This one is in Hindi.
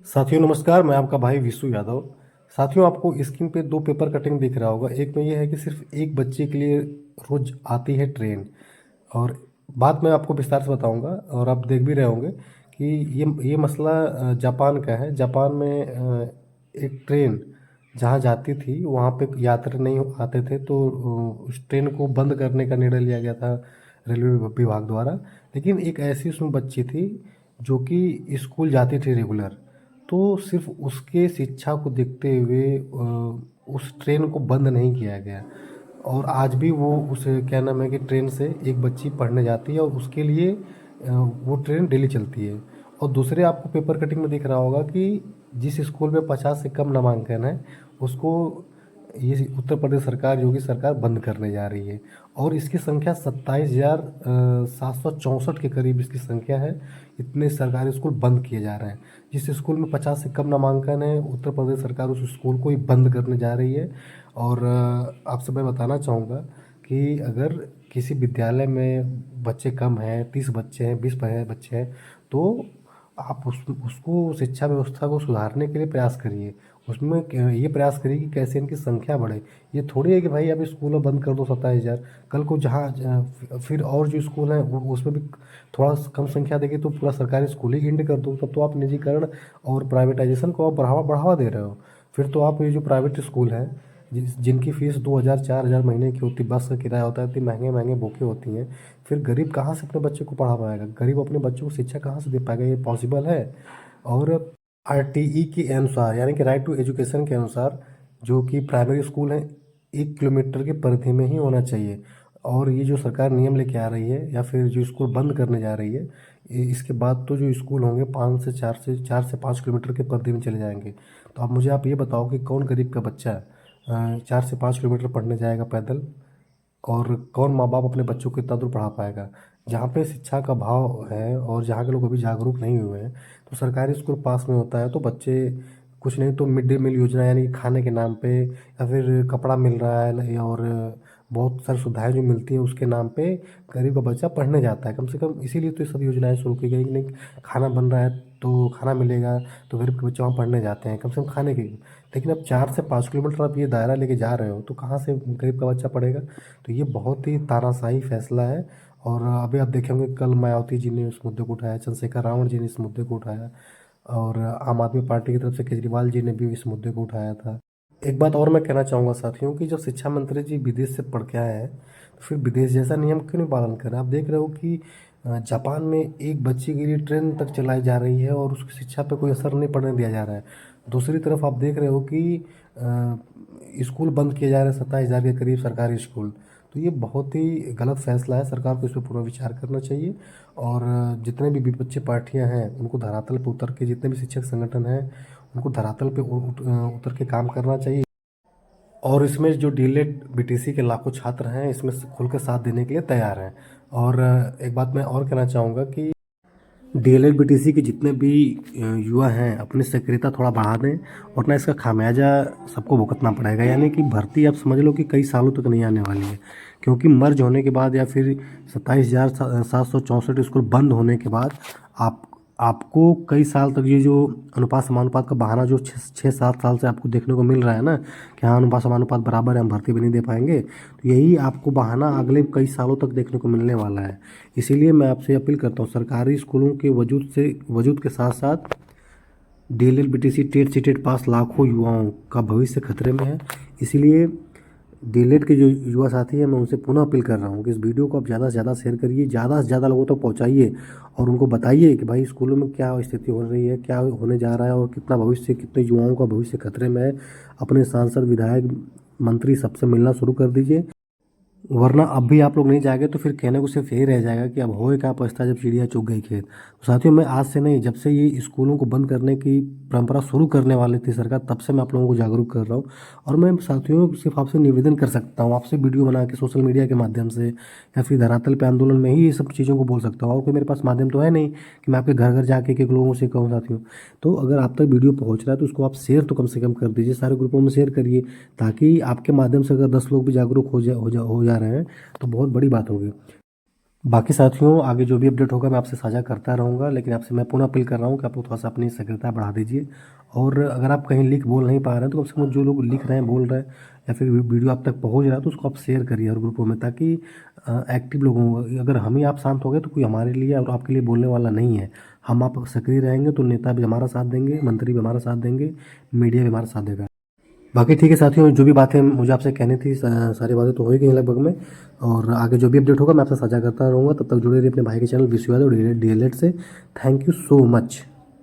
साथियों नमस्कार, मैं आपका भाई विशु यादव। साथियों, आपको स्क्रीन पे दो पेपर कटिंग दिख रहा होगा। एक में ये है कि सिर्फ एक बच्चे के लिए रोज आती है ट्रेन, और बात मैं आपको विस्तार से बताऊंगा और आप देख भी रहे होंगे कि ये मसला जापान का है। जापान में एक ट्रेन जहाँ जाती थी वहाँ पे यात्री नहीं आते थे, तो उस ट्रेन को बंद करने का निर्णय लिया गया था रेलवे विभाग द्वारा। लेकिन एक ऐसी उसमें बच्ची थी जो कि स्कूल जाती थी रेगुलर, तो सिर्फ उसके शिक्षा को देखते हुए उस ट्रेन को बंद नहीं किया गया। और आज भी वो उस क्या नाम है कि ट्रेन से एक बच्ची पढ़ने जाती है, और उसके लिए वो ट्रेन डेली चलती है। और दूसरे आपको पेपर कटिंग में दिख रहा होगा कि जिस स्कूल में 50 से कम नामांकन है उसको ये उत्तर प्रदेश सरकार, योगी सरकार बंद करने जा रही है। और इसकी संख्या 27,764 के करीब इसकी संख्या है। इतने सरकारी स्कूल बंद किए जा रहे हैं। जिस स्कूल में 50 से कम नामांकन है, उत्तर प्रदेश सरकार उस स्कूल को ही बंद करने जा रही है। और आपसे मैं बताना चाहूँगा कि अगर किसी विद्यालय में बच्चे कम हैं, 30 बच्चे हैं, 20 बच्चे हैं, तो आप उसको शिक्षा व्यवस्था को सुधारने के लिए प्रयास करिए। उसमें ये प्रयास करिए कि कैसे इनकी संख्या बढ़े। ये थोड़ी है कि भाई आप स्कूल बंद कर दो 27,000, कल को फिर और जो स्कूल हैं उसमें भी थोड़ा कम संख्या देगी तो पूरा सरकारी स्कूल ही एंड कर दो। तब तो आप निजीकरण और प्राइवेटाइजेशन को आप बढ़ावा बढ़ावा दे रहे हो। फिर तो आप ये जो प्राइवेट स्कूल हैं जिनकी फीस 2,000 4,000 महीने की होती, बस का किराया होता है, इतनी महंगे महंगे बुकें होती हैं, फिर गरीब कहाँ से अपने बच्चे को पढ़ा पाएगा? गरीब अपने बच्चों को शिक्षा कहाँ से दे पाएगा? ये पॉसिबल है? और आरटीई के अनुसार, यानी कि राइट टू एजुकेशन के अनुसार, जो कि प्राइमरी स्कूल है 1 किलोमीटर की परिधि में ही होना चाहिए। और ये जो सरकार नियम लेके आ रही है या फिर जो स्कूल बंद करने जा रही है, इसके बाद तो जो स्कूल होंगे 4 से 5 किलोमीटर के परिधि में चले जाएंगे। तो आप ये बताओ कि कौन गरीब का बच्चा 4 से 5 किलोमीटर पढ़ने जाएगा पैदल? और कौन माँ बाप अपने बच्चों को इतना दूर पढ़ा पाएगा? जहाँ पे शिक्षा का भाव है और जहाँ के लोग अभी जागरूक नहीं हुए हैं, तो सरकारी स्कूल पास में होता है तो बच्चे कुछ नहीं तो मिड डे मील योजना, यानी कि खाने के नाम पे, या फिर कपड़ा मिल रहा है और बहुत सारी सुविधाएं जो मिलती है उसके नाम पे गरीब का बच्चा पढ़ने जाता है। कम से कम इसीलिए तो ये सब योजनाएं शुरू की गई कि नहीं, खाना बन रहा है तो खाना मिलेगा, तो गरीब के बच्चे वहाँ पढ़ने जाते हैं कम से कम खाने के लिए। लेकिन अब 4 से 5 किलोमीटर आप ये दायरा लेके जा रहे हो तो कहाँ से गरीब का बच्चा पढ़ेगा? तो ये बहुत ही तानाशाही फैसला है। और अभी आप देखेंगे कल मायावती जी ने इस मुद्दे को उठाया, चंद्रशेखर रावण जी ने इस मुद्दे को उठाया, और आम आदमी पार्टी की तरफ से केजरीवाल जी ने भी इस मुद्दे को उठाया था। एक बात और मैं कहना चाहूँगा साथियों कि जब शिक्षा मंत्री जी विदेश से पढ़ के आए हैं तो फिर विदेश जैसा नियम क्यों नहीं पालन कर रहे? आप देख रहे हो कि जापान में एक बच्चे के लिए ट्रेन तक चलाई जा रही है और उसकी शिक्षा पे कोई असर नहीं पड़ने दिया जा रहा है। दूसरी तरफ आप देख रहे हो कि स्कूल बंद किए जा रहे हैं, 27,000 के करीब सरकारी स्कूल। तो ये बहुत ही गलत फैसला है, सरकार को इस पर पुनर्विचार करना चाहिए। और जितने भी विपक्षी पार्टियां हैं उनको धरातल पर उतर के, जितने भी शिक्षक संगठन हैं उनको धरातल पे उतर के काम करना चाहिए। और इसमें जो डीएलएड बीटीसी के लाखों छात्र हैं इसमें से खुल कर साथ देने के लिए तैयार हैं। और एक बात मैं और कहना चाहूँगा कि डीएलएड बीटीसी के जितने भी युवा हैं अपनी सक्रियता थोड़ा बढ़ा दें, वरना इसका खामियाजा सबको भुगतना पड़ेगा। यानी कि भर्ती आप समझ लो कि कई सालों तक नहीं आने वाली है, क्योंकि मर्ज होने के बाद या फिर 27,764 स्कूल बंद होने के बाद आप आपको कई साल तक ये जो अनुपात समानुपात का बहाना जो 6-7 साल से आपको देखने को मिल रहा है ना, कि हाँ अनुपात समानुपात बराबर है, हम भर्ती भी नहीं दे पाएंगे, तो यही आपको बहाना अगले कई सालों तक देखने को मिलने वाला है। इसीलिए मैं आपसे अपील करता हूँ, सरकारी स्कूलों के वजूद के साथ साथ डीएलएड बीटीसी टेट सीटेट पास लाखों युवाओं का भविष्य खतरे में है। इसीलिए डीएलएड के जो युवा साथी हैं मैं उनसे पुनः अपील कर रहा हूँ कि इस वीडियो को आप ज़्यादा से ज़्यादा शेयर करिए, ज़्यादा से ज़्यादा लोगों तक पहुँचाइए, और उनको बताइए कि भाई स्कूलों में क्या स्थिति हो रही है, क्या होने जा रहा है, और कितने युवाओं का भविष्य खतरे में है। अपने सांसद, विधायक, मंत्री सबसे मिलना शुरू कर दीजिए, वरना अब भी आप लोग नहीं जाएंगे तो फिर कहने को सिर्फ यही रह जाएगा कि अब होए क्या पछता जब चिड़िया चुग गई खेत। तो साथियों, मैं आज से नहीं, जब से ये स्कूलों को बंद करने की परंपरा शुरू करने वाली थी सरकार, तब से मैं आप लोगों को जागरूक कर रहा हूँ। और मैं साथियों सिर्फ आपसे निवेदन कर सकता हूँ, आपसे वीडियो बना के सोशल मीडिया के माध्यम से या फिर धरातल पे आंदोलन में ही ये सब चीज़ों को बोल सकता हूँ। और कोई मेरे पास माध्यम तो है नहीं कि मैं आपके घर घर जाके एक एक लोगों से कहूँ साथियों। तो अगर आप तक वीडियो पहुँच रहा है तो उसको आप शेयर तो कम से कम कर दीजिए, सारे ग्रुपों में शेयर करिए, ताकि आपके माध्यम से अगर 10 लोग भी जागरूक हो जा रहे हैं तो बहुत बड़ी बात होगी। बाकी साथियों आगे जो भी अपडेट होगा मैं आपसे साझा करता रहूँगा, लेकिन आपसे मैं पुनः अपील कर रहा हूँ कि आप लोग थोड़ा सा अपनी सक्रियता बढ़ा दीजिए। और अगर आप कहीं लिख बोल नहीं पा रहे हैं तो कम से कम जो लोग लिख रहे हैं, बोल रहे हैं या फिर वीडियो आप तक पहुँच रहा है तो उसको आप शेयर करिए हर ग्रुपों में, ताकि एक्टिव लोगों को, अगर हम ही आप शांत हो गए तो कोई हमारे लिए और आपके लिए बोलने वाला नहीं है। हम आप सक्रिय रहेंगे तो नेता भी हमारा साथ देंगे, मंत्री भी हमारा साथ देंगे, मीडिया भी हमारा साथ देगा। बाकी ठीक है साथियों, जो भी बातें मुझे आपसे कहनी थी सारी बातें तो हो ही गई लगभग में। और आगे जो भी अपडेट होगा मैं आपसे साझा करता रहूँगा। तब तक जुड़े रहिए अपने भाई के चैनल विश्व यादव डीएलएड से। Thank you so much.